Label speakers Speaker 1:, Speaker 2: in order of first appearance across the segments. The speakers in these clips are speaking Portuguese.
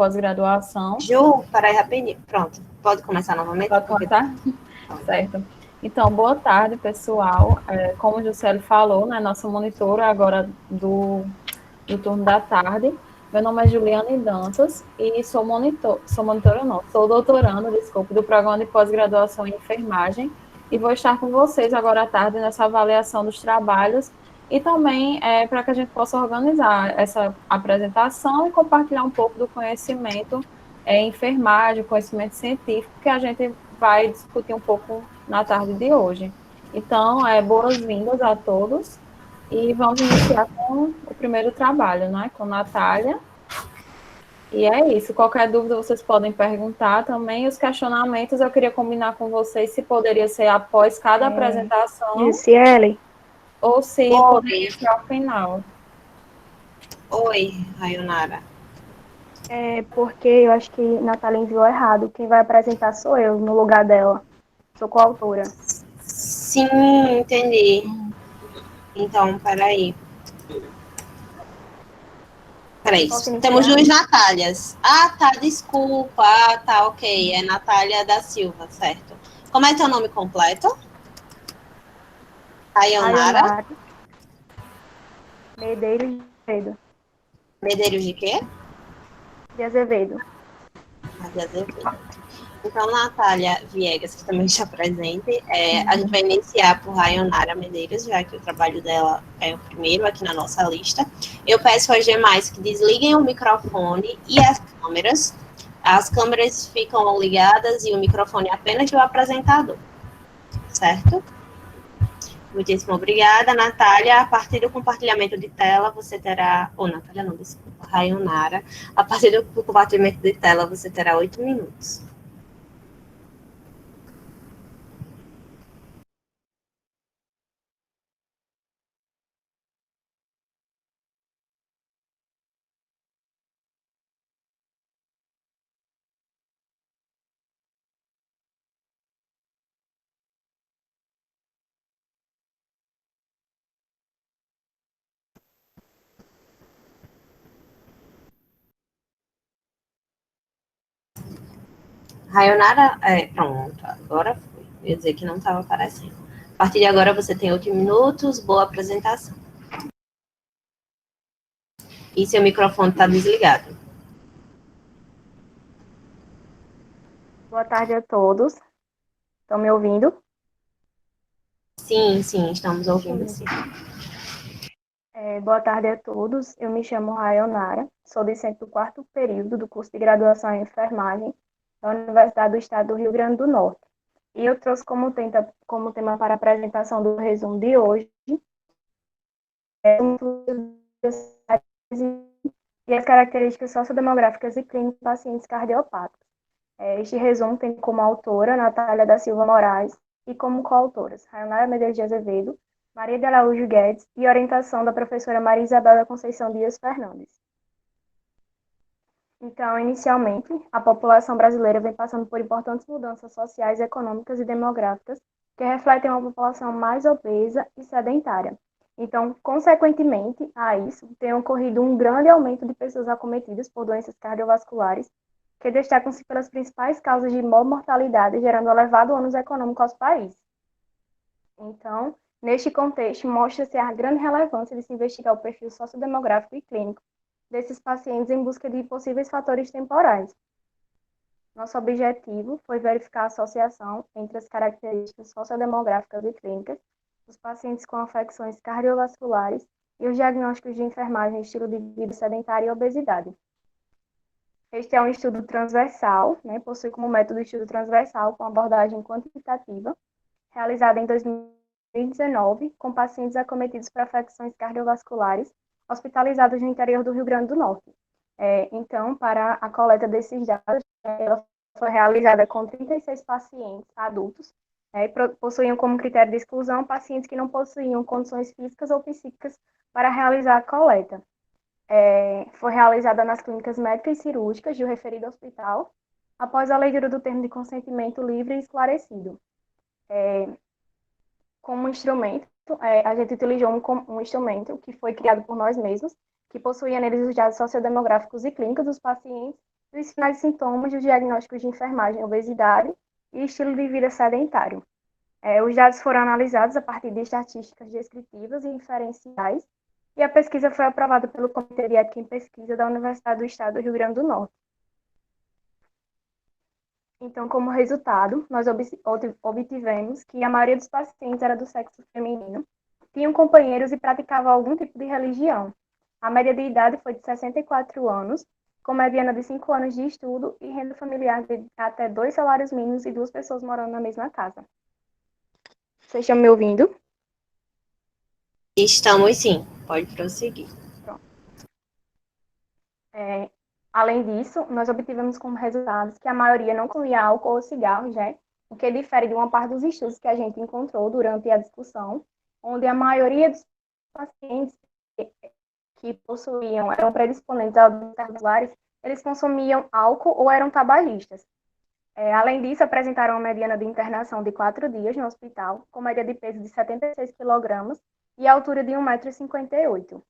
Speaker 1: pós-graduação.
Speaker 2: Ju, peraí rapidinho. Pronto, pode começar novamente?
Speaker 1: Pode começar? Certo. Então, boa tarde, pessoal. Como o Juscelio falou, né, nossa monitora agora do turno da tarde. Meu nome é Juliane Dantas e sou monitora não, sou doutoranda, desculpe, do programa de pós-graduação em enfermagem e vou estar com vocês agora à tarde nessa avaliação dos trabalhos e também para que a gente possa organizar essa apresentação e compartilhar um pouco do conhecimento em enfermagem, conhecimento científico, que a gente vai discutir um pouco na tarde de hoje. Então, boas-vindas a todos. E vamos iniciar com o primeiro trabalho, né? Com Natália. E é isso. Qualquer dúvida vocês podem perguntar também. Os questionamentos eu queria combinar com vocês se poderia ser após cada apresentação
Speaker 3: Gisele.
Speaker 1: ou se poderia ser ao final.
Speaker 2: Oi, Rayonara.
Speaker 3: Porque eu acho que Natália enviou errado. Quem vai apresentar sou eu, no lugar dela. Sou coautora.
Speaker 2: Sim, entendi. Então, peraí. Temos duas Natálias. Ah, tá, desculpa. Ah, tá, ok. É Natália da Silva, certo. Como é teu nome completo? Rayonara
Speaker 3: Medeiros de Azevedo.
Speaker 2: Medeiros de quê?
Speaker 3: De Azevedo.
Speaker 2: De Azevedo. Então, Natália Viegas, que também está presente, a gente vai iniciar por Rayonara Medeiros, já que o trabalho dela é o primeiro aqui na nossa lista. Eu peço aos demais que desliguem o microfone e as câmeras. As câmeras ficam ligadas e o microfone é apenas do apresentador, certo? Muitíssimo obrigada, Natália. A partir do compartilhamento de tela, você terá... Natália não, desculpa, Rayonara. A partir do compartilhamento de tela, você terá 8 minutos. Rayonara, pronto, agora foi. Eu ia dizer que não estava aparecendo. A partir de agora você tem 8 minutos, boa apresentação. E seu microfone está desligado.
Speaker 3: Boa tarde a todos. Estão me ouvindo?
Speaker 2: Sim, estamos ouvindo, sim.
Speaker 3: Boa tarde a todos. Eu me chamo Rayonara, sou docente do 4º período do curso de graduação em enfermagem da Universidade do Estado do Rio Grande do Norte. E eu trouxe como tema para a apresentação do resumo de hoje e as características sociodemográficas e clínicas de pacientes cardiopáticos. Este resumo tem como autora Natália da Silva Moraes e como coautoras Rayonara Medeiros de Azevedo, Maria de Araújo Guedes e orientação da professora Maria Isabel da Conceição Dias Fernandes. Então, inicialmente, a população brasileira vem passando por importantes mudanças sociais, econômicas e demográficas que refletem uma população mais obesa e sedentária. Então, consequentemente a isso, tem ocorrido um grande aumento de pessoas acometidas por doenças cardiovasculares, que destacam-se pelas principais causas de mortalidade, gerando elevado ônus econômico aos países. Então, neste contexto, mostra-se a grande relevância de se investigar o perfil sociodemográfico e clínico desses pacientes em busca de possíveis fatores temporais. Nosso objetivo foi verificar a associação entre as características sociodemográficas e clínicas dos pacientes com afecções cardiovasculares e os diagnósticos de enfermagem, estilo de vida sedentário e obesidade. Este é um estudo transversal, possui como método estudo transversal com abordagem quantitativa, realizada em 2019, com pacientes acometidos por afecções cardiovasculares, hospitalizados no interior do Rio Grande do Norte. Então, para a coleta desses dados, ela foi realizada com 36 pacientes adultos, possuíam como critério de exclusão pacientes que não possuíam condições físicas ou psíquicas para realizar a coleta. Foi realizada nas clínicas médicas e cirúrgicas do referido hospital, após a leitura do termo de consentimento livre e esclarecido. Como instrumento, a gente utilizou um instrumento que foi criado por nós mesmos, que possuía neles os dados sociodemográficos e clínicos dos pacientes dos sinais e sintomas dos diagnósticos de enfermagem, obesidade e estilo de vida sedentário. Os dados foram analisados a partir de estatísticas descritivas e inferenciais, e a pesquisa foi aprovada pelo Comitê de Ética em Pesquisa da Universidade do Estado do Rio Grande do Norte. Então, como resultado, nós obtivemos que a maioria dos pacientes era do sexo feminino, tinham companheiros e praticavam algum tipo de religião. A média de idade foi de 64 anos, com mediana de 5 anos de estudo e renda familiar de até 2 salários mínimos e 2 pessoas morando na mesma casa. Vocês estão me ouvindo?
Speaker 2: Estamos sim, pode prosseguir.
Speaker 3: Além disso, nós obtivemos como resultados que a maioria não consumia álcool ou cigarros, né? O que difere de uma parte dos estudos que a gente encontrou durante a discussão, onde a maioria dos pacientes que possuíam, eram predisponentes a doenças cardiovasculares, eles consumiam álcool ou eram tabagistas. Além disso, apresentaram uma mediana de internação de 4 dias no hospital, com média de peso de 76 kg e altura de 1,58 m.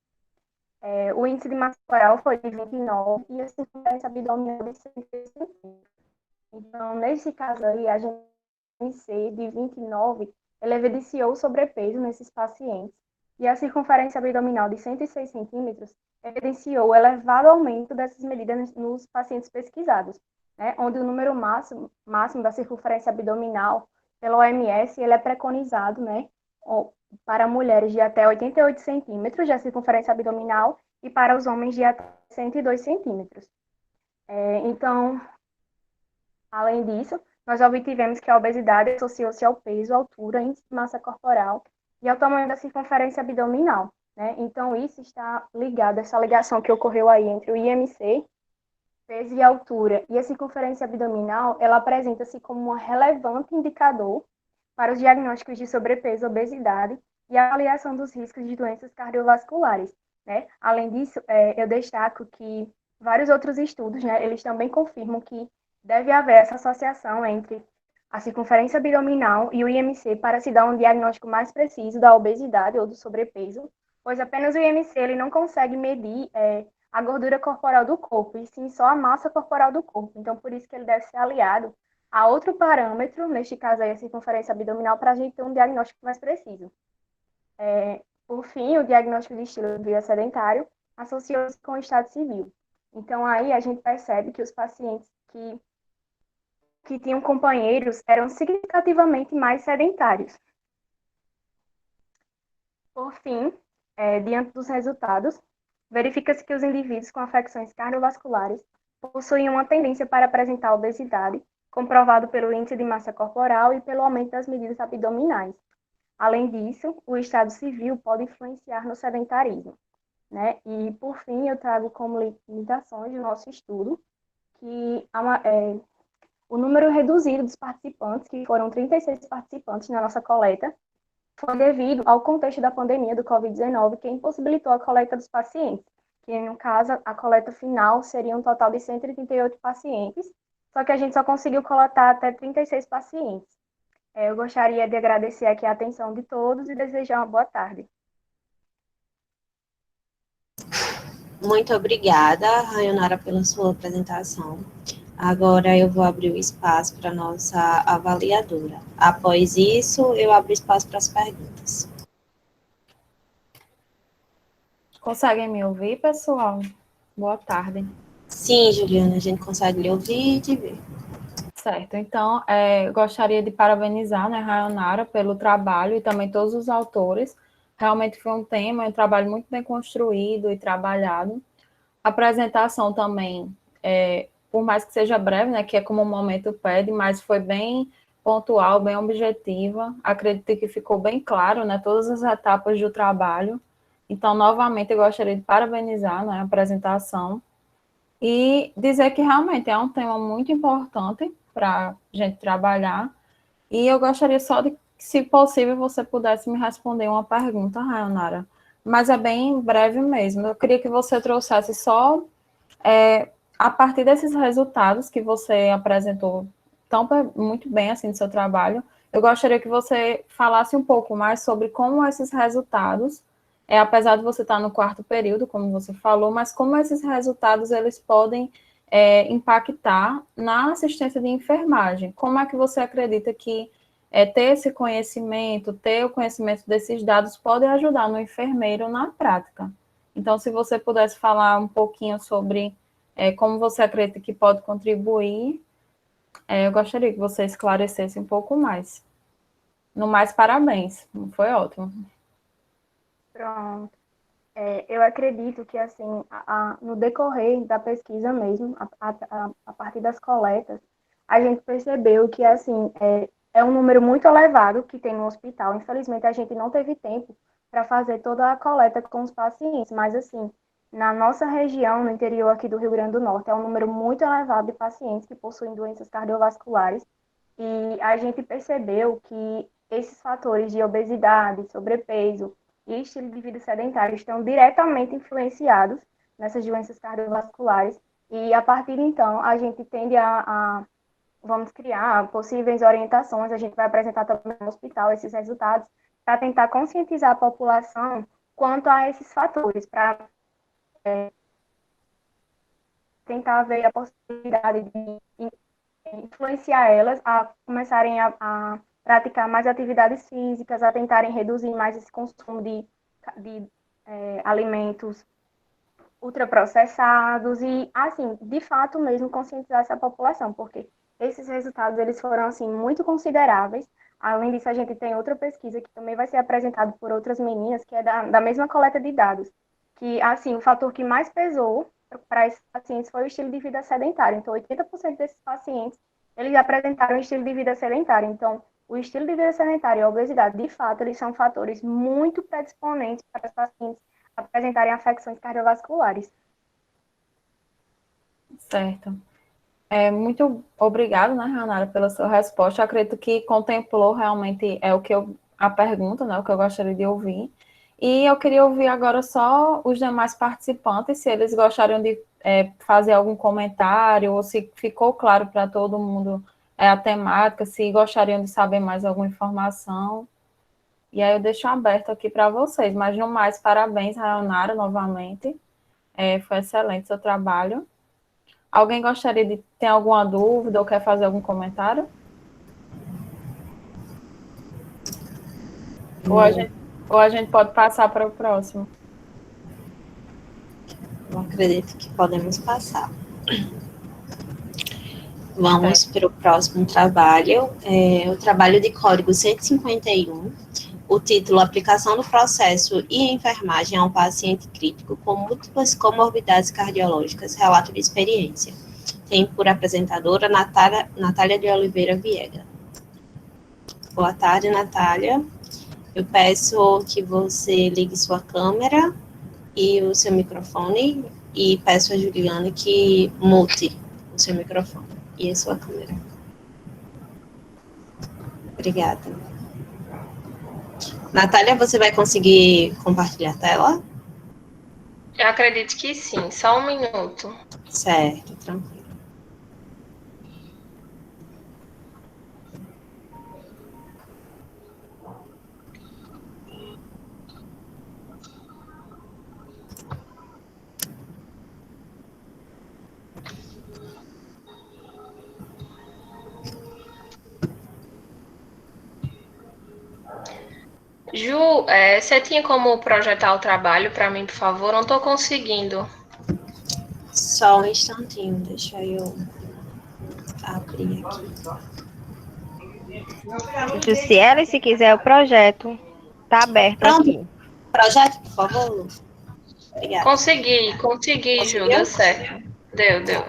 Speaker 3: O índice de massa corporal foi de 29 e a circunferência abdominal de 106 cm. Então, nesse caso aí, a GNC de 29, ele evidenciou sobrepeso nesses pacientes e a circunferência abdominal de 106 centímetros evidenciou o elevado aumento dessas medidas nos pacientes pesquisados, né, onde o número máximo da circunferência abdominal pela OMS ele é preconizado, né, para mulheres de até 88 centímetros de circunferência abdominal e para os homens de até 102 centímetros. Então, além disso, nós obtivemos que a obesidade associou-se ao peso, altura, índice de massa corporal e ao tamanho da circunferência abdominal, né? Então, isso está ligado, essa ligação que ocorreu aí entre o IMC, peso e altura, e a circunferência abdominal, ela apresenta-se como um relevante indicador para os diagnósticos de sobrepeso, obesidade e a avaliação dos riscos de doenças cardiovasculares, né? Além disso, eu destaco que vários outros estudos, né, eles também confirmam que deve haver essa associação entre a circunferência abdominal e o IMC para se dar um diagnóstico mais preciso da obesidade ou do sobrepeso, pois apenas o IMC ele não consegue medir a gordura corporal do corpo, e sim só a massa corporal do corpo. Então, por isso que ele deve ser aliado a outro parâmetro, neste caso aí a circunferência abdominal, para a gente ter um diagnóstico mais preciso. Por fim, o diagnóstico de estilo de vida sedentário associou-se com o estado civil. Então, aí a gente percebe que os pacientes que tinham companheiros eram significativamente mais sedentários. Por fim, diante dos resultados, verifica-se que os indivíduos com afecções cardiovasculares possuem uma tendência para apresentar obesidade, comprovado pelo índice de massa corporal e pelo aumento das medidas abdominais. Além disso, o estado civil pode influenciar no sedentarismo, né? E, por fim, eu trago como limitações do nosso estudo que o número reduzido dos participantes, que foram 36 participantes na nossa coleta, foi devido ao contexto da pandemia do Covid-19, que impossibilitou a coleta dos pacientes, que, no caso, a coleta final seria um total de 138 pacientes, só que a gente só conseguiu coletar até 36 pacientes. Eu gostaria de agradecer aqui a atenção de todos e desejar uma boa tarde.
Speaker 2: Muito obrigada, Rayonara, pela sua apresentação. Agora eu vou abrir o espaço para a nossa avaliadora. Após isso, eu abro espaço para as perguntas.
Speaker 1: Conseguem me ouvir, pessoal? Boa tarde.
Speaker 2: Sim, Juliana, a gente consegue lhe ouvir e te ver.
Speaker 1: Certo, então, gostaria de parabenizar, né, Rayonara, pelo trabalho e também todos os autores. Realmente foi um tema, um trabalho muito bem construído e trabalhado. A apresentação também, por mais que seja breve, né, que é como o momento pede, mas foi bem pontual, bem objetiva. Acredito que ficou bem claro, né, todas as etapas do trabalho. Então, novamente, eu gostaria de parabenizar, né, a apresentação e dizer que realmente é um tema muito importante para a gente trabalhar. E eu gostaria só de, se possível, você pudesse me responder uma pergunta, Rayonara, mas é bem breve mesmo. Eu queria que você trouxesse só, a partir desses resultados que você apresentou muito bem assim no seu trabalho, eu gostaria que você falasse um pouco mais sobre como esses resultados, apesar de você estar no quarto período, como você falou, mas como esses resultados eles podem impactar na assistência de enfermagem. Como é que você acredita que ter esse conhecimento, ter o conhecimento desses dados pode ajudar no enfermeiro na prática? Então, se você pudesse falar um pouquinho sobre como você acredita que pode contribuir, eu gostaria que você esclarecesse um pouco mais. No mais, parabéns, foi ótimo.
Speaker 3: Pronto. Eu acredito que, assim, no decorrer da pesquisa mesmo, a partir das coletas, a gente percebeu que, assim, é um número muito elevado que tem no hospital. Infelizmente, a gente não teve tempo para fazer toda a coleta com os pacientes, mas, assim, na nossa região, no interior aqui do Rio Grande do Norte, é um número muito elevado de pacientes que possuem doenças cardiovasculares, e a gente percebeu que esses fatores de obesidade, sobrepeso, e estilo de vida sedentário estão diretamente influenciados nessas doenças cardiovasculares, e a partir de então a gente tende vamos criar possíveis orientações, a gente vai apresentar também no hospital esses resultados para tentar conscientizar a população quanto a esses fatores, para tentar ver a possibilidade de influenciar elas a começarem a praticar mais atividades físicas, a tentarem reduzir mais esse consumo de alimentos ultraprocessados e, assim, de fato mesmo conscientizar essa população, porque esses resultados eles foram, assim, muito consideráveis. Além disso, a gente tem outra pesquisa que também vai ser apresentada por outras meninas, que é da mesma coleta de dados, que, assim, o fator que mais pesou para esses pacientes foi o estilo de vida sedentário. Então, 80% desses pacientes, eles apresentaram um estilo de vida sedentário. Então, o estilo de vida sedentário e a obesidade, de fato, eles são fatores muito predisponentes para os pacientes apresentarem afecções cardiovasculares.
Speaker 1: Certo. Muito obrigada, né, Ranara, pela sua resposta. Eu acredito que contemplou realmente a pergunta, né, o que eu gostaria de ouvir. E eu queria ouvir agora só os demais participantes, se eles gostariam de fazer algum comentário, ou se ficou claro para todo mundo a temática, se gostariam de saber mais alguma informação. E aí eu deixo aberto aqui para vocês. Mas, no mais, parabéns, Ranara, novamente. Foi excelente o seu trabalho. Alguém gostaria de ter alguma dúvida ou quer fazer algum comentário? Ou a gente pode passar para o próximo?
Speaker 2: Eu acredito que podemos passar. Vamos para o próximo trabalho, o trabalho de código 151, o título Aplicação do processo e enfermagem a um paciente crítico com múltiplas comorbidades cardiológicas, relato de experiência. Tem por apresentadora Natália de Oliveira Viega. Boa tarde, Natália. Eu peço que você ligue sua câmera e o seu microfone e peço a Juliana que mute o seu microfone e a sua câmera. Obrigada. Natália, você vai conseguir compartilhar a tela?
Speaker 4: Eu acredito que sim, só um minuto.
Speaker 2: Certo, tranquilo.
Speaker 4: Ju, você tinha como projetar o trabalho para mim, por favor? Não estou conseguindo.
Speaker 2: Só um instantinho, deixa eu abrir aqui.
Speaker 5: Jussiele, se quiser o projeto, tá aberto.
Speaker 2: Pronto.
Speaker 5: Aqui.
Speaker 2: Projeto, por favor, Lu. Obrigada.
Speaker 4: Consegui, Ju, deu certo. Deu.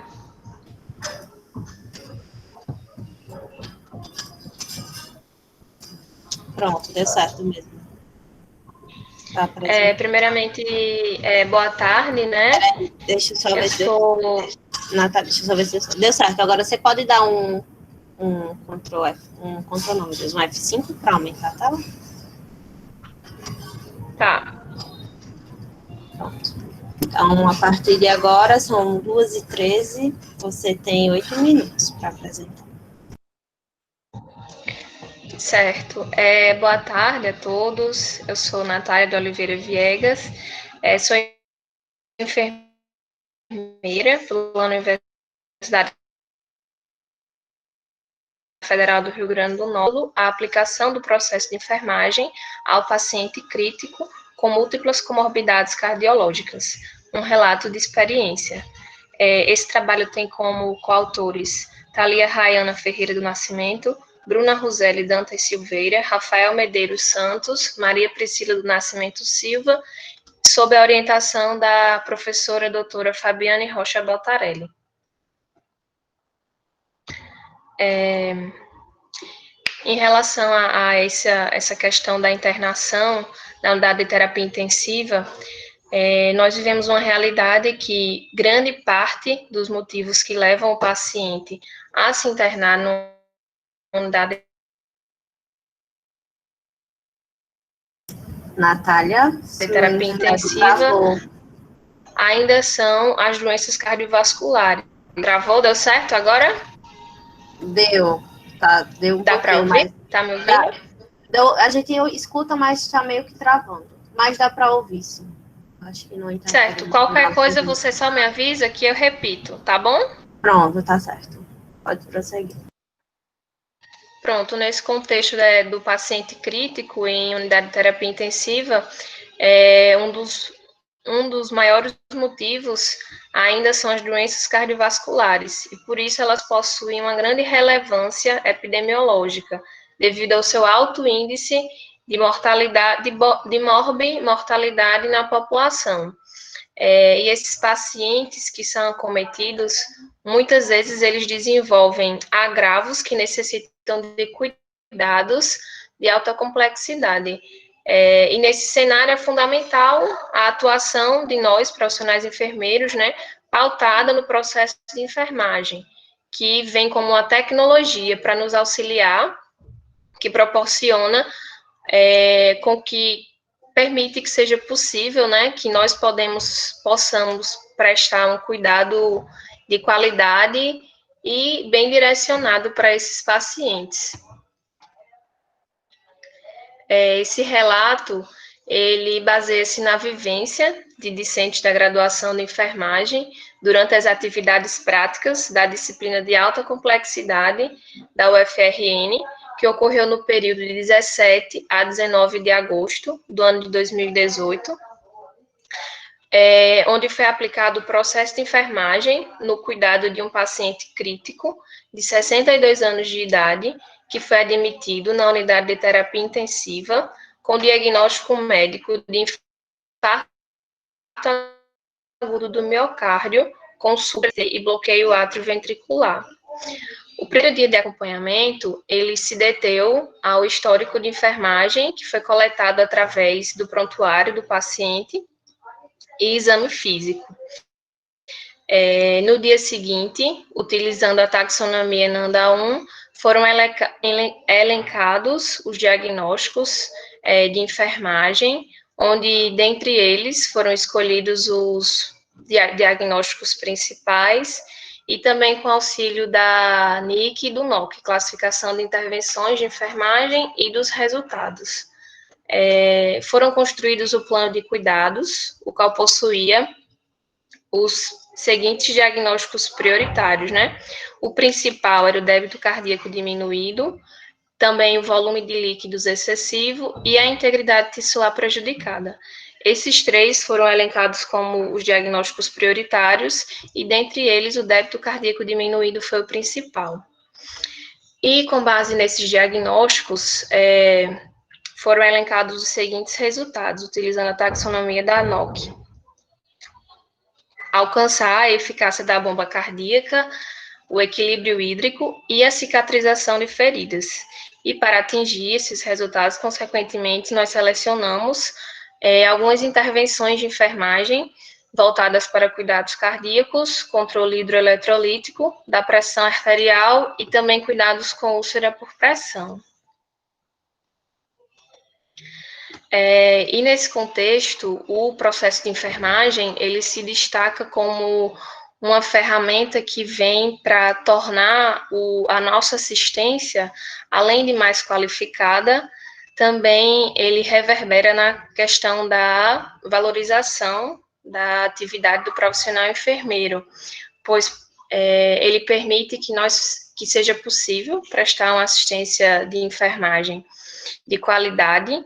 Speaker 2: Pronto, deu certo mesmo. Tá,
Speaker 4: primeiramente, boa tarde, né?
Speaker 2: Peraí, deixa eu só ver se Natália, deixa eu só ver se deu certo. Agora você pode dar um Ctrl F, um Ctrl não, meu Deus, um F5 para aumentar a tela?
Speaker 4: Tá.
Speaker 2: Pronto. Então, a partir de agora, são 2h13, você tem 8 minutos para apresentar.
Speaker 4: Certo. Boa tarde a todos. Eu sou Natália de Oliveira Viegas. Sou enfermeira pela Universidade Universidade Federal do Rio Grande do Norte, a aplicação do processo de enfermagem ao paciente crítico com múltiplas comorbidades cardiológicas, um relato de experiência. Esse trabalho tem como coautores Thalia Rayana Ferreira do Nascimento, Bruna Roseli Dantas Silveira, Rafael Medeiros Santos, Maria Priscila do Nascimento Silva, sob a orientação da professora doutora Fabiane Rocha Baltarelli. Em relação a essa questão da internação na unidade de terapia intensiva, nós vivemos uma realidade que grande parte dos motivos que levam o paciente a se internar numa unidade.
Speaker 2: Natália,
Speaker 4: De terapia intensiva ainda são as doenças cardiovasculares. Travou, deu certo agora?
Speaker 2: Deu, tá, deu um
Speaker 4: Dá para
Speaker 2: pouquinho,
Speaker 4: ouvir?
Speaker 2: mas
Speaker 4: Tá me ouvindo?
Speaker 2: a gente escuta, mas está meio que travando. Mas dá para ouvir, sim. Acho que não interfere.
Speaker 4: Certo, qualquer coisa você só me avisa que eu repito, tá bom?
Speaker 2: Pronto, tá certo. Pode prosseguir.
Speaker 4: Pronto, nesse contexto do paciente crítico em unidade de terapia intensiva, um dos maiores motivos ainda são as doenças cardiovasculares, e por isso elas possuem uma grande relevância epidemiológica, devido ao seu alto índice de mortalidade, de morbimortalidade na população. E esses pacientes que são acometidos, muitas vezes eles desenvolvem agravos que necessitam de cuidados de alta complexidade. E nesse cenário é fundamental a atuação de nós, profissionais enfermeiros, né, pautada no processo de enfermagem, que vem como uma tecnologia para nos auxiliar, que proporciona permite que seja possível, né, que nós possamos prestar um cuidado de qualidade e bem direcionado para esses pacientes. Esse relato, ele baseia-se na vivência de discentes da graduação de enfermagem durante as atividades práticas da disciplina de alta complexidade da UFRN, que ocorreu no período de 17 a 19 de agosto do ano de 2018, onde foi aplicado o processo de enfermagem no cuidado de um paciente crítico de 62 anos de idade, que foi admitido na unidade de terapia intensiva com diagnóstico médico de infarto agudo do miocárdio, com e bloqueio atrioventricular. O primeiro dia de acompanhamento, ele se deteu ao histórico de enfermagem, que foi coletado através do prontuário do paciente e exame físico. No dia seguinte, utilizando a taxonomia NANDA 1, foram elencados os diagnósticos de enfermagem, onde, dentre eles, foram escolhidos os diagnósticos principais e também com auxílio da NIC e do NOC, Classificação de Intervenções de Enfermagem e dos Resultados. Foram construídos o plano de cuidados, o qual possuía os seguintes diagnósticos prioritários, né? O principal era o débito cardíaco diminuído, também o volume de líquidos excessivo e a integridade tissular prejudicada. Esses três foram elencados como os diagnósticos prioritários e, dentre eles, o débito cardíaco diminuído foi o principal. E, com base nesses diagnósticos, foram elencados os seguintes resultados, utilizando a taxonomia da NOC. Alcançar a eficácia da bomba cardíaca, o equilíbrio hídrico e a cicatrização de feridas. E para atingir esses resultados, consequentemente, nós selecionamos algumas intervenções de enfermagem voltadas para cuidados cardíacos, controle hidroeletrolítico, da pressão arterial e também cuidados com úlcera por pressão. E nesse contexto, o processo de enfermagem, ele se destaca como uma ferramenta que vem para tornar a nossa assistência, além de mais qualificada, também ele reverbera na questão da valorização da atividade do profissional enfermeiro, pois ele permite que seja possível prestar uma assistência de enfermagem de qualidade,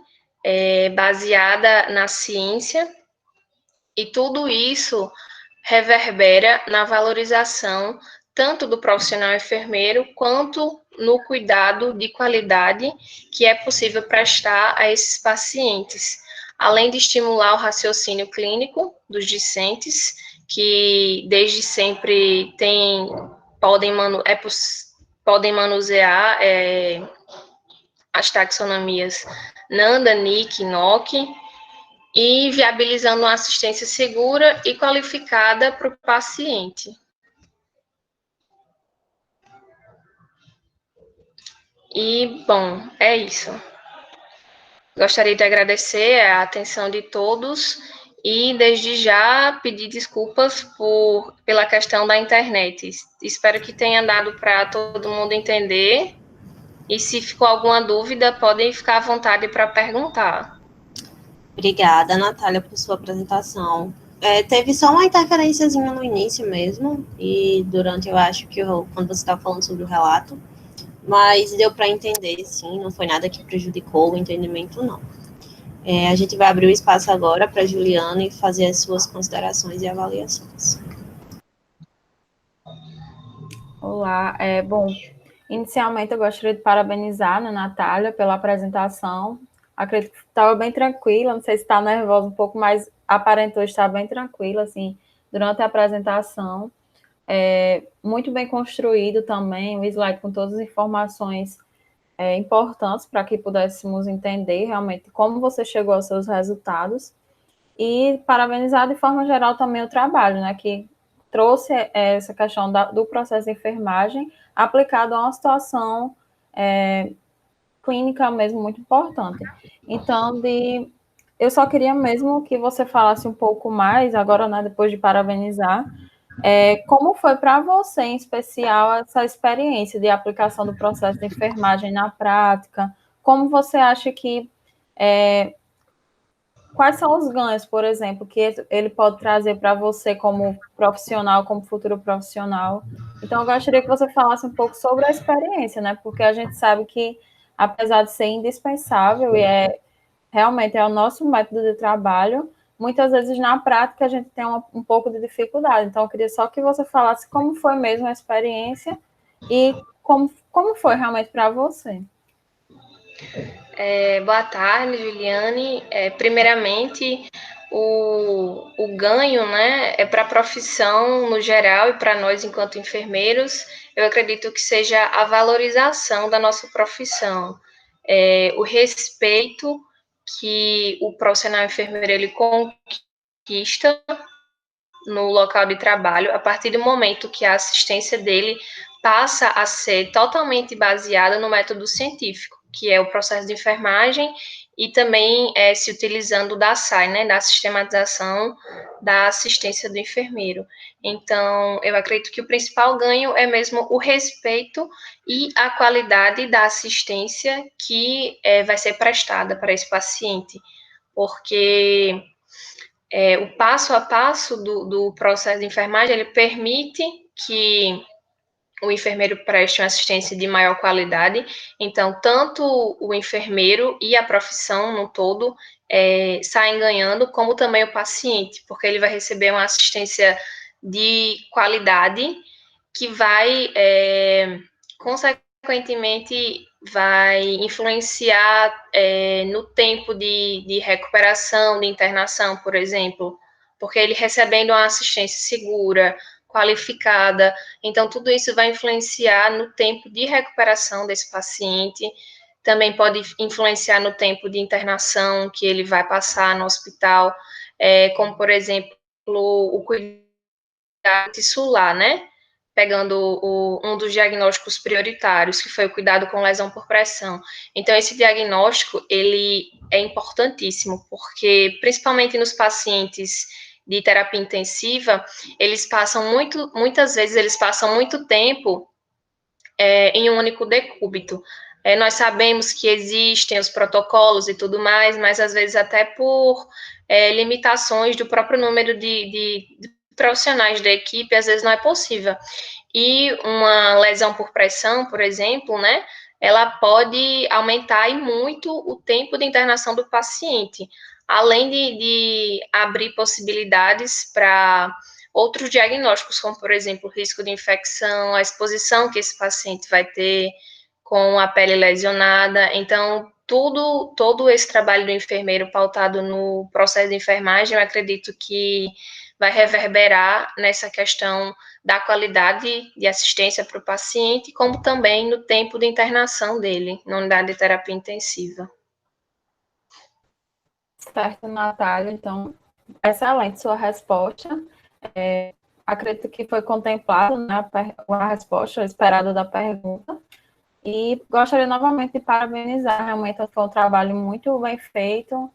Speaker 4: baseada na ciência, e tudo isso reverbera na valorização tanto do profissional enfermeiro quanto no cuidado de qualidade que é possível prestar a esses pacientes, além de estimular o raciocínio clínico dos discentes, que desde sempre podem manusear as taxonomias NANDA, NIC, NOC, e viabilizando uma assistência segura e qualificada para o paciente. E, bom, é isso. Gostaria de agradecer a atenção de todos e, desde já, pedir desculpas pela questão da internet. Espero que tenha dado para todo mundo entender. E, se ficou alguma dúvida, podem ficar à vontade para perguntar.
Speaker 2: Obrigada, Natália, por sua apresentação. Teve só uma interferênciazinha no início mesmo, e durante, eu acho que quando você estava falando sobre o relato, mas deu para entender, sim, não foi nada que prejudicou o entendimento, não. A gente vai abrir o espaço agora para a Juliana e fazer as suas considerações e avaliações.
Speaker 1: Olá, bom, inicialmente eu gostaria de parabenizar a Natália pela apresentação. Acredito que estava bem tranquila, não sei se está nervosa um pouco, mas aparentou estar bem tranquila, assim, durante a apresentação. Muito bem construído também, o slide com todas as informações importantes para que pudéssemos entender realmente como você chegou aos seus resultados. E parabenizar de forma geral também o trabalho, né, que trouxe essa questão do processo de enfermagem aplicado a uma situação clínica mesmo muito importante. Então, eu só queria mesmo que você falasse um pouco mais, agora, né, depois de parabenizar, como foi para você, em especial, essa experiência de aplicação do processo de enfermagem na prática? Como você acha que quais são os ganhos, por exemplo, que ele pode trazer para você como profissional, como futuro profissional? Então, eu gostaria que você falasse um pouco sobre a experiência, né? Porque a gente sabe que, apesar de ser indispensável e realmente é o nosso método de trabalho, muitas vezes na prática a gente tem um pouco de dificuldade. Então, eu queria só que você falasse como foi mesmo a experiência e como foi realmente para você.
Speaker 4: Boa tarde, Juliane. Primeiramente, o ganho, né, para a profissão no geral e para nós enquanto enfermeiros, eu acredito que seja a valorização da nossa profissão, o respeito que o profissional enfermeiro ele conquista no local de trabalho a partir do momento que a assistência dele passa a ser totalmente baseada no método científico, que é o processo de enfermagem, e também se utilizando da SAI, né, da sistematização da assistência do enfermeiro. Então, eu acredito que o principal ganho é mesmo o respeito e a qualidade da assistência que vai ser prestada para esse paciente, porque o passo a passo do processo de enfermagem, ele permite que o enfermeiro preste uma assistência de maior qualidade. Então, tanto o enfermeiro e a profissão no todo saem ganhando, como também o paciente, porque ele vai receber uma assistência de qualidade que vai, consequentemente, vai influenciar no tempo de recuperação, de internação, por exemplo, porque ele recebendo uma assistência segura, qualificada, então tudo isso vai influenciar no tempo de recuperação desse paciente, também pode influenciar no tempo de internação que ele vai passar no hospital, como, por exemplo, o cuidado tissular, né? Pegando um dos diagnósticos prioritários, que foi o cuidado com lesão por pressão. Então, esse diagnóstico, ele é importantíssimo, porque, principalmente nos pacientes de terapia intensiva, muitas vezes, eles passam muito tempo em um único decúbito. Nós sabemos que existem os protocolos e tudo mais, mas, às vezes, até por limitações do próprio número de profissionais da equipe, às vezes não é possível. E uma lesão por pressão, por exemplo, né, ela pode aumentar e muito o tempo de internação do paciente, além de abrir possibilidades para outros diagnósticos, como, por exemplo, o risco de infecção, a exposição que esse paciente vai ter com a pele lesionada. Então, todo esse trabalho do enfermeiro pautado no processo de enfermagem, eu acredito que vai reverberar nessa questão da qualidade de assistência para o paciente, como também no tempo de internação dele na unidade de terapia intensiva.
Speaker 1: Certo, Natália. Então, excelente sua resposta. Acredito que foi contemplado, né, a resposta esperada da pergunta. E gostaria novamente de parabenizar. Realmente foi um trabalho muito bem feito,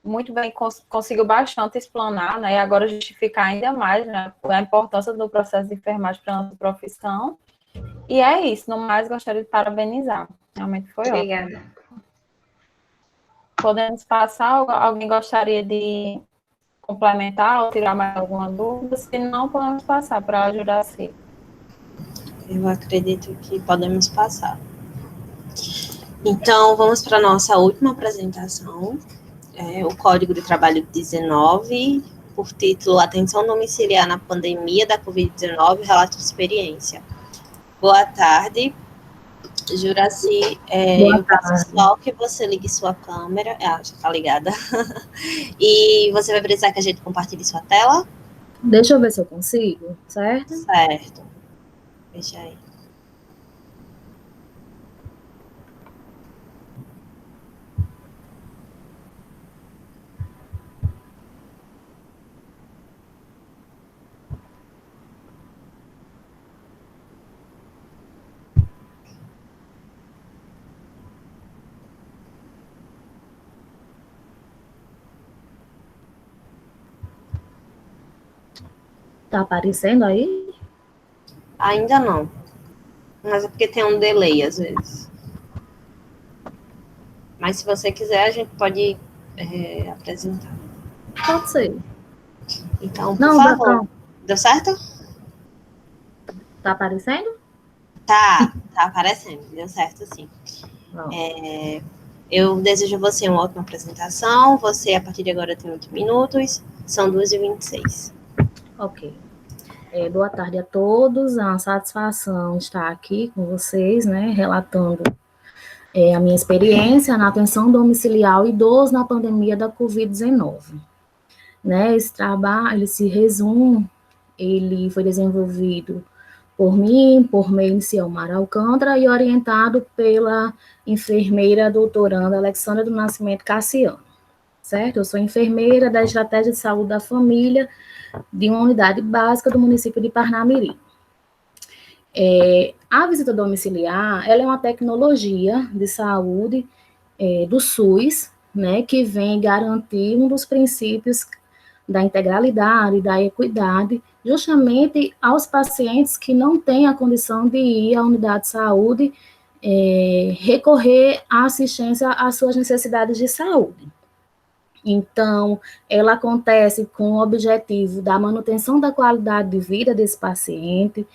Speaker 1: muito bem, conseguiu bastante explanar, né, e agora justificar ainda mais, né, a importância do processo de enfermagem para a nossa profissão. E é isso, no mais, gostaria de parabenizar. Realmente foi ótimo.
Speaker 4: Obrigada.
Speaker 1: Podemos passar? Alguém gostaria de complementar ou tirar mais alguma dúvida? Se não, podemos passar para a Juraci.
Speaker 2: Eu acredito que podemos passar. Então, vamos para a nossa última apresentação, o Código de Trabalho 19, por título Atenção Domiciliar na Pandemia da Covid-19, Relato de Experiência. Boa tarde, Juraci. Eu peço só que você ligue sua câmera. Já está ligada. E você vai precisar que a gente compartilhe sua tela?
Speaker 6: Deixa eu ver se eu consigo, certo?
Speaker 2: Certo. Deixa aí.
Speaker 6: Tá aparecendo aí?
Speaker 2: Ainda não. Mas é porque tem um delay, às vezes. Mas se você quiser, a gente pode apresentar.
Speaker 6: Pode ser.
Speaker 2: Então, por
Speaker 6: Não,
Speaker 2: favor.
Speaker 6: não.
Speaker 2: Deu certo?
Speaker 6: Tá aparecendo?
Speaker 2: Tá aparecendo. Deu certo, sim.
Speaker 6: Não.
Speaker 2: Eu desejo a você uma ótima apresentação. Você, a partir de agora, tem 8 minutos. São 2h26.
Speaker 6: Ok. Boa tarde a todos. É uma satisfação estar aqui com vocês, né, relatando a minha experiência na atenção domiciliar ao idoso na pandemia da Covid-19. Né, esse trabalho, esse resumo, ele foi desenvolvido por mim, por meio de Cielmar Alcântara e orientado pela enfermeira doutoranda Alexandra do Nascimento Cassiano, certo? Eu sou enfermeira da Estratégia de Saúde da Família de uma unidade básica do município de Parnamirim. A visita domiciliar, ela é uma tecnologia de saúde do SUS, né, que vem garantir um dos princípios da integralidade, da equidade, justamente aos pacientes que não têm a condição de ir à unidade de saúde, recorrer à assistência às suas necessidades de saúde. Então, ela acontece com o objetivo da manutenção da qualidade de vida desse paciente.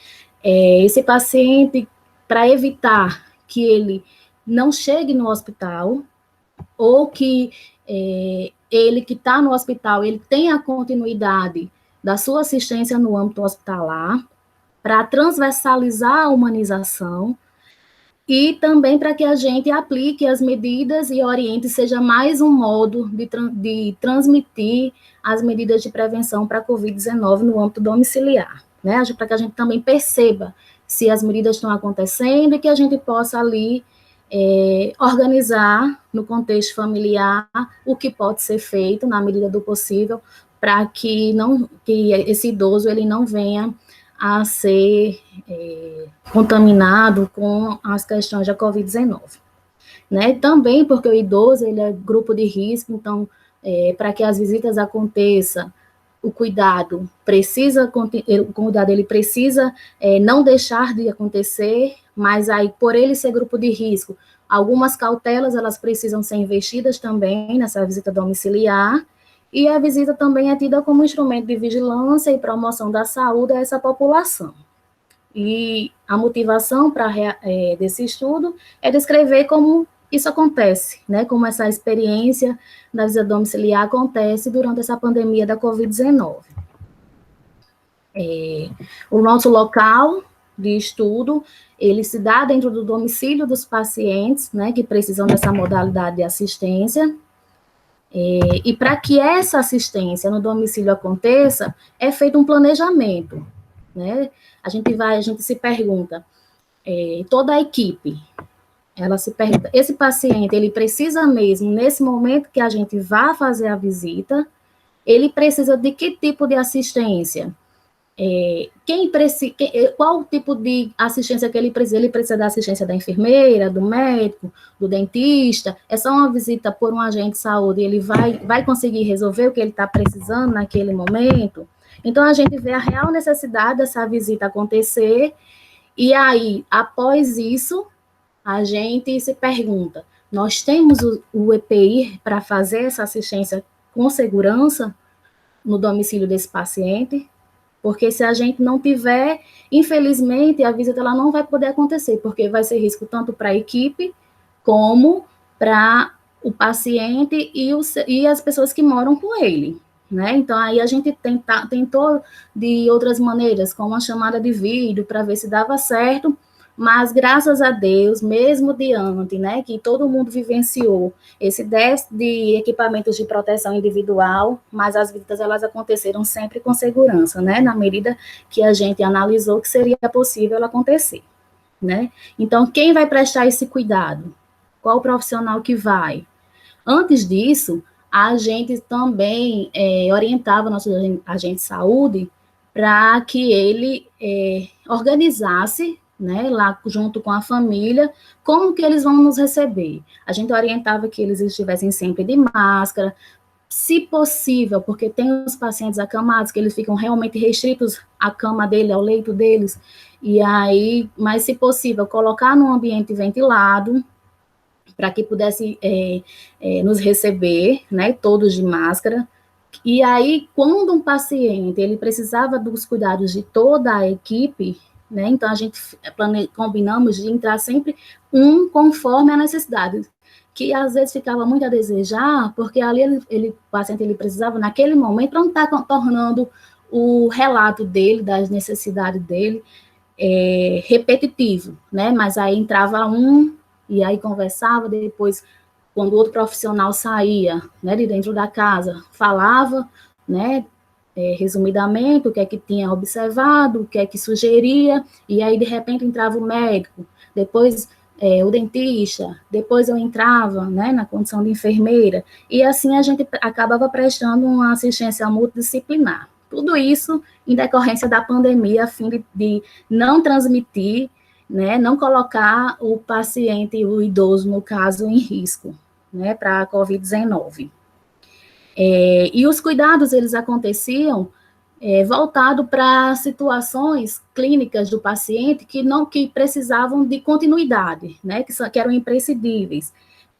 Speaker 6: Esse paciente, para evitar que ele não chegue no hospital, ou que ele que está no hospital, ele tenha a continuidade da sua assistência no âmbito hospitalar, para transversalizar a humanização, e também para que a gente aplique as medidas e oriente, seja mais um modo de transmitir as medidas de prevenção para a Covid-19 no âmbito domiciliar, né? Para que a gente também perceba se as medidas estão acontecendo e que a gente possa ali organizar no contexto familiar o que pode ser feito na medida do possível para que esse idoso ele não venha a ser contaminado com as questões da Covid-19. Né? Também porque o idoso ele é grupo de risco, então, para que as visitas aconteçam, o cuidado ele precisa não deixar de acontecer, mas aí, por ele ser grupo de risco, algumas cautelas, elas precisam ser investidas também nessa visita domiciliar, e a visita também é tida como instrumento de vigilância e promoção da saúde a essa população. E a motivação desse estudo é descrever como isso acontece, né, como essa experiência da visita domiciliar acontece durante essa pandemia da Covid-19. O nosso local de estudo, ele se dá dentro do domicílio dos pacientes, né, que precisam dessa modalidade de assistência, e para que essa assistência no domicílio aconteça, é feito um planejamento, né, a gente se pergunta, toda a equipe, ela se pergunta, esse paciente, ele precisa mesmo, nesse momento que a gente vai fazer a visita, ele precisa de que tipo de assistência? Qual o tipo de assistência que ele precisa? Ele precisa da assistência da enfermeira, do médico, do dentista? É só uma visita por um agente de saúde e ele vai conseguir resolver o que ele está precisando naquele momento? Então, a gente vê a real necessidade dessa visita acontecer, e aí, após isso, a gente se pergunta, nós temos o EPI para fazer essa assistência com segurança no domicílio desse paciente? Porque se a gente não tiver, infelizmente, a visita ela não vai poder acontecer, porque vai ser risco tanto para a equipe, como para o paciente e as pessoas que moram com ele, né? Então, aí a gente tentou de outras maneiras, como a chamada de vídeo, para ver se dava certo, mas, graças a Deus, mesmo diante, né, que todo mundo vivenciou esse déficit de equipamentos de proteção individual, mas as visitas, elas aconteceram sempre com segurança, né, na medida que a gente analisou que seria possível acontecer, né. Então, quem vai prestar esse cuidado? Qual o profissional que vai? Antes disso, a gente também orientava o nosso agente de saúde para que ele organizasse, né, lá junto com a família, como que eles vão nos receber. A gente orientava que eles estivessem sempre de máscara, se possível, porque tem os pacientes acamados que eles ficam realmente restritos à cama dele, ao leito deles, e aí, mas se possível, colocar num ambiente ventilado, para que pudesse nos receber, né, todos de máscara. E aí, quando um paciente, ele precisava dos cuidados de toda a equipe, né, então a gente combinamos de entrar sempre um conforme a necessidade, que às vezes ficava muito a desejar, porque ali o paciente ele precisava, naquele momento, para não estar tornando o relato dele, das necessidades dele, repetitivo, né, mas aí entrava um, e aí conversava, depois, quando o outro profissional saía, né, de dentro da casa, falava, né, resumidamente, o que é que tinha observado, o que é que sugeria, e aí, de repente, entrava o médico, depois o dentista, depois eu entrava, né, na condição de enfermeira, e assim a gente acabava prestando uma assistência multidisciplinar. Tudo isso em decorrência da pandemia, a fim de não transmitir, né, não colocar o paciente, o idoso, no caso, em risco, né, para a Covid-19. E os cuidados, eles aconteciam voltado para situações clínicas do paciente que precisavam de continuidade, né, que eram imprescindíveis,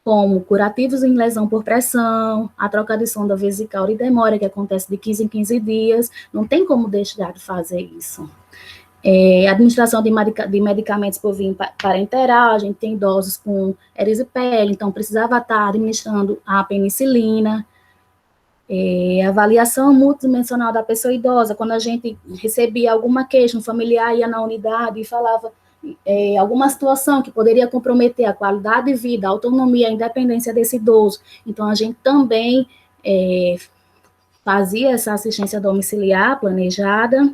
Speaker 6: como curativos em lesão por pressão, a troca de sonda vesical e demora, que acontece de 15 em 15 dias, não tem como deixar de fazer isso. Administração de medicamentos por via parenteral, a gente tem idosos com erisipela, então precisava estar administrando a penicilina, avaliação multidimensional da pessoa idosa, quando a gente recebia alguma queixa, um familiar ia na unidade e falava alguma situação que poderia comprometer a qualidade de vida, a autonomia, a independência desse idoso, então a gente também fazia essa assistência domiciliar planejada,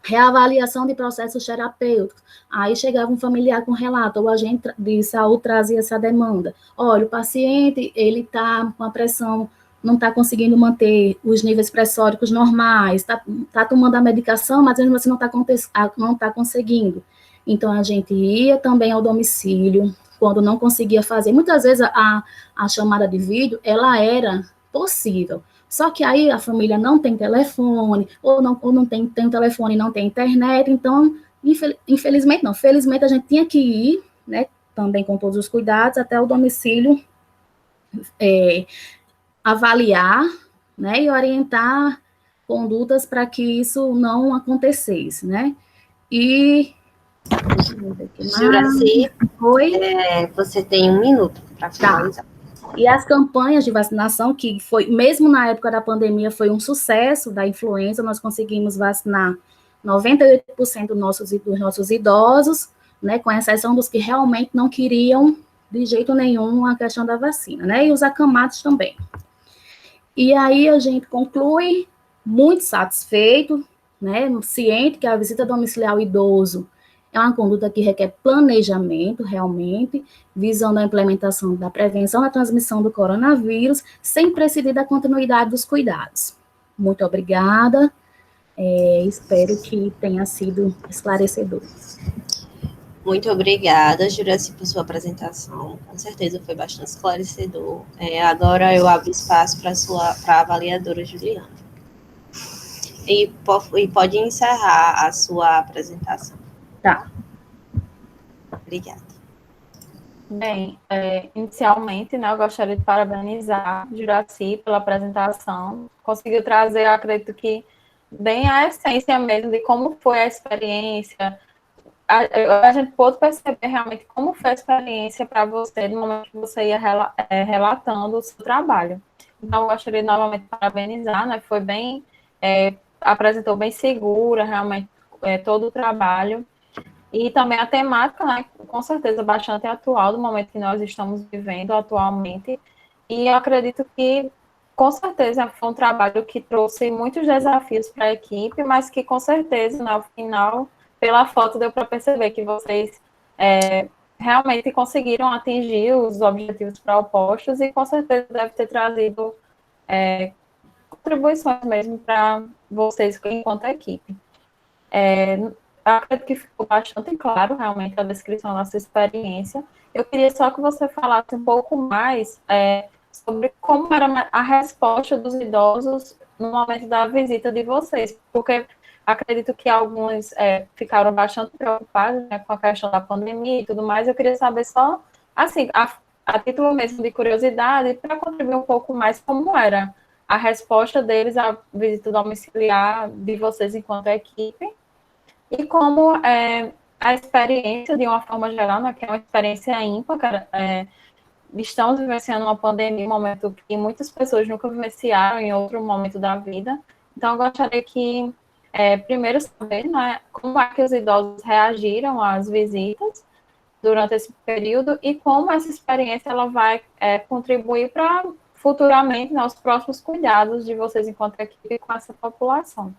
Speaker 6: reavaliação de processos terapêuticos, aí chegava um familiar com relato, ou o agente de saúde trazia essa demanda, olha, o paciente, ele está com a pressão, não está conseguindo manter os níveis pressóricos normais, está tomando a medicação, mas mesmo assim não está conseguindo. Então, a gente ia também ao domicílio, quando não conseguia fazer, muitas vezes a chamada de vídeo, ela era possível, só que aí a família não tem telefone, ou não tem telefone, não tem internet, então, infelizmente não, felizmente a gente tinha que ir, né, também com todos os cuidados, até o domicílio, avaliar, né, e orientar condutas para que isso não acontecesse, né? E deixa eu ver aqui mais.
Speaker 2: Juraci,
Speaker 6: Oi?
Speaker 2: você tem 1 minuto para finalizar.
Speaker 6: E as campanhas de vacinação, que foi, mesmo na época da pandemia, foi um sucesso da influenza, nós conseguimos vacinar 98% dos nossos idosos, né, com exceção dos que realmente não queriam de jeito nenhum a questão da vacina, né, e os acamados também. E aí a gente conclui muito satisfeito, né, ciente que a visita domiciliar ao idoso é uma conduta que requer planejamento, realmente, visando a implementação da prevenção da transmissão do coronavírus, sem prescindir da continuidade dos cuidados. Muito obrigada, espero que tenha sido esclarecedor.
Speaker 2: Muito obrigada, Juraci, por sua apresentação. Com certeza foi bastante esclarecedor. Agora eu abro espaço para a avaliadora Juliana. E pode encerrar a sua apresentação.
Speaker 6: Tá.
Speaker 2: Obrigada.
Speaker 1: Bem, inicialmente, né, eu gostaria de parabenizar a Juraci pela apresentação. Conseguiu trazer, eu acredito que, bem a essência mesmo de como foi a experiência. A gente pôde perceber realmente como foi a experiência para você no momento que você ia relatando o seu trabalho. Então, eu gostaria novamente de parabenizar, né? Foi bem, apresentou bem segura, realmente, todo o trabalho. E também a temática, né? Com certeza, bastante atual do momento que nós estamos vivendo atualmente. E eu acredito que, com certeza, foi um trabalho que trouxe muitos desafios para a equipe, mas que, com certeza, no final, pela foto deu para perceber que vocês realmente conseguiram atingir os objetivos propostos e com certeza deve ter trazido contribuições mesmo para vocês enquanto equipe. Acredito que ficou bastante claro realmente a descrição da sua experiência. Eu queria só que você falasse um pouco mais sobre como era a resposta dos idosos no momento da visita de vocês, porque acredito que alguns ficaram bastante preocupados, né, com a questão da pandemia e tudo mais. Eu queria saber só, assim, a título mesmo de curiosidade, para contribuir um pouco mais como era a resposta deles à visita domiciliar de vocês enquanto equipe e como a experiência, de uma forma geral, né, que é uma experiência ímpar, estamos vivenciando uma pandemia, um momento que muitas pessoas nunca vivenciaram em outro momento da vida. Então, eu gostaria que primeiro saber, né, como é que os idosos reagiram às visitas durante esse período e como essa experiência ela vai contribuir para futuramente, né, os próximos cuidados de vocês enquanto equipe com essa população.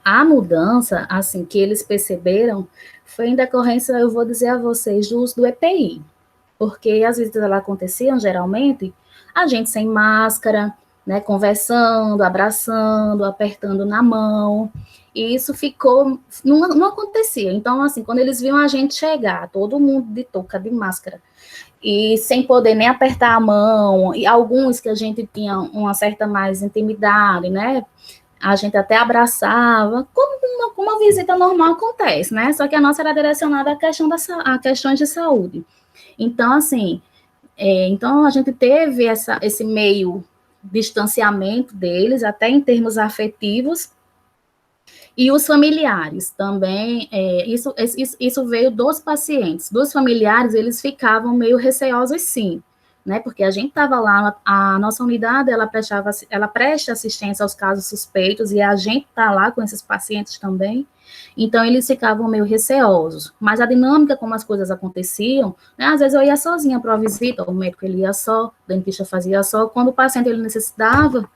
Speaker 6: A mudança, assim, que eles perceberam foi em decorrência, eu vou dizer a vocês, do uso do EPI, porque as visitas elas aconteciam, geralmente, a gente sem máscara, né, conversando, abraçando, apertando na mão, e isso ficou, não acontecia. Então, assim, quando eles viam a gente chegar, todo mundo de touca, de máscara, e sem poder nem apertar a mão, e alguns que a gente tinha uma certa mais intimidade, né, a gente até abraçava, como uma visita normal acontece, né, só que a nossa era direcionada a questões de saúde. Então, assim, então a gente teve esse meio distanciamento deles, até em termos afetivos, e os familiares também, isso veio dos pacientes. Dos familiares, eles ficavam meio receosos, sim, né, porque a gente estava lá, a nossa unidade, ela presta assistência aos casos suspeitos, e a gente está lá com esses pacientes também, então eles ficavam meio receosos, mas a dinâmica como as coisas aconteciam, né, às vezes eu ia sozinha para a visita, o médico ele ia só, o dentista fazia só, quando o paciente ele necessitava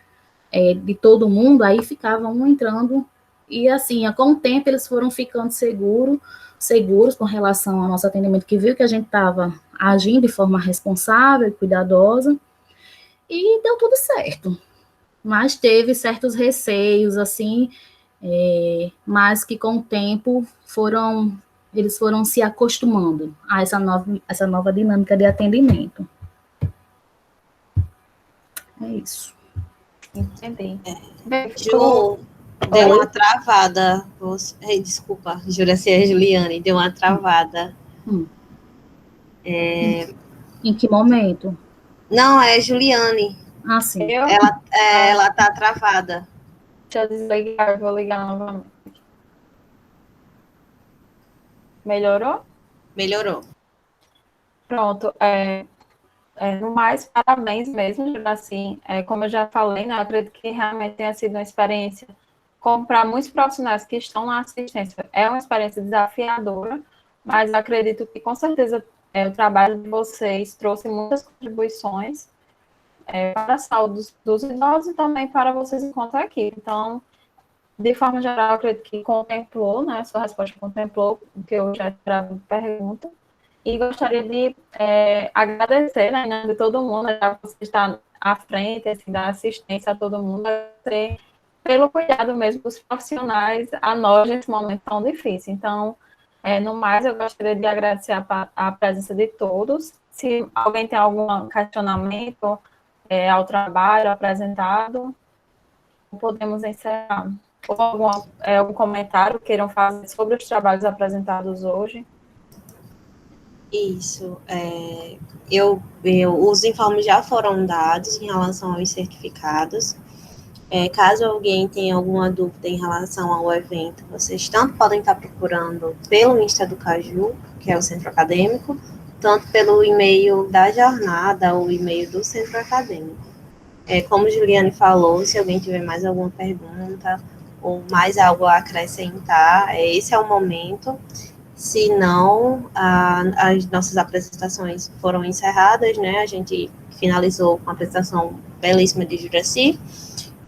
Speaker 6: de todo mundo, aí ficavam um entrando, e assim, com o tempo eles foram ficando seguros com relação ao nosso atendimento, que viu que a gente estava agindo de forma responsável e cuidadosa, e deu tudo certo. Mas teve certos receios, assim, mas que com o tempo eles foram se acostumando a essa nova dinâmica de atendimento. É isso.
Speaker 1: Entendi.
Speaker 2: Ju, deu uma travada. Desculpa, Juraci e Juliane, deu uma travada.
Speaker 6: Em que momento?
Speaker 2: Não, é Juliane.
Speaker 6: Assim.
Speaker 2: Ela tá travada.
Speaker 1: Deixa eu desligar, eu vou ligar novamente. Melhorou?
Speaker 2: Melhorou.
Speaker 1: Pronto. No mais, parabéns mesmo, assim, como eu já falei, né, eu acredito que realmente tenha sido uma experiência, como para muitos profissionais que estão na assistência, é uma experiência desafiadora, mas acredito que, com certeza, o trabalho de vocês trouxe muitas contribuições para a saúde dos idosos e também para vocês enquanto equipe. Então, de forma geral, eu acredito que contemplou, né, a sua resposta contemplou o que eu já esperava de pergunta. E gostaria de agradecer, né, em nome de todo mundo, já que você está à frente, assim, da assistência a todo mundo, pelo cuidado mesmo dos profissionais a nós nesse momento tão difícil. Então, no mais, eu gostaria de agradecer a presença de todos. Se alguém tem algum questionamento ao trabalho apresentado, podemos encerrar. Ou algum comentário queiram fazer sobre os trabalhos apresentados hoje?
Speaker 2: Isso. Os informes já foram dados em relação aos certificados. Caso alguém tenha alguma dúvida em relação ao evento, vocês tanto podem estar procurando pelo Insta do Caju, que é o centro acadêmico, tanto pelo e-mail da jornada ou e-mail do centro acadêmico. Como Juliane falou, se alguém tiver mais alguma pergunta ou mais algo a acrescentar, esse é o momento. Se não, as nossas apresentações foram encerradas, né? A gente finalizou com a apresentação belíssima de Juraci.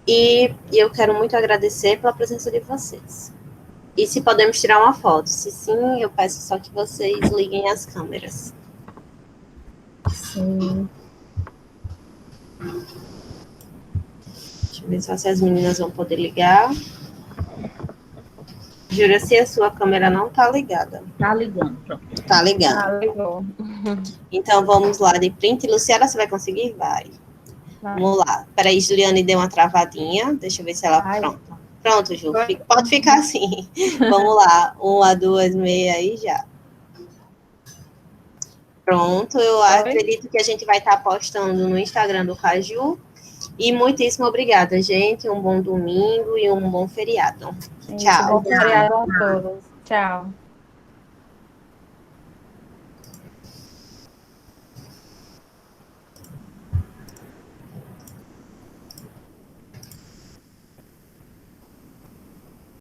Speaker 2: E eu quero muito agradecer pela presença de vocês. E se podemos tirar uma foto? Se sim, eu peço só que vocês liguem as câmeras.
Speaker 6: Sim.
Speaker 2: Deixa eu ver só se as meninas vão poder ligar. Juraci, a sua câmera não está ligada.
Speaker 6: Tá ligando, pronto.
Speaker 2: Tá ligada.
Speaker 1: Ligou.
Speaker 2: Então, vamos lá de print. Luciana, você vai conseguir? Vai. Vamos lá. Peraí, Juliane deu uma travadinha. Deixa eu ver se ela... Pronto. Pronto, Ju. Pode ficar assim. Vamos lá. 1, 2, meia aí já. Pronto. Eu acredito que a gente vai estar postando no Instagram do Caju. E muitíssimo obrigada, gente. Um bom domingo e um bom feriado.
Speaker 1: Sim,
Speaker 2: Tchau.
Speaker 1: bom feriado a todos. Tchau.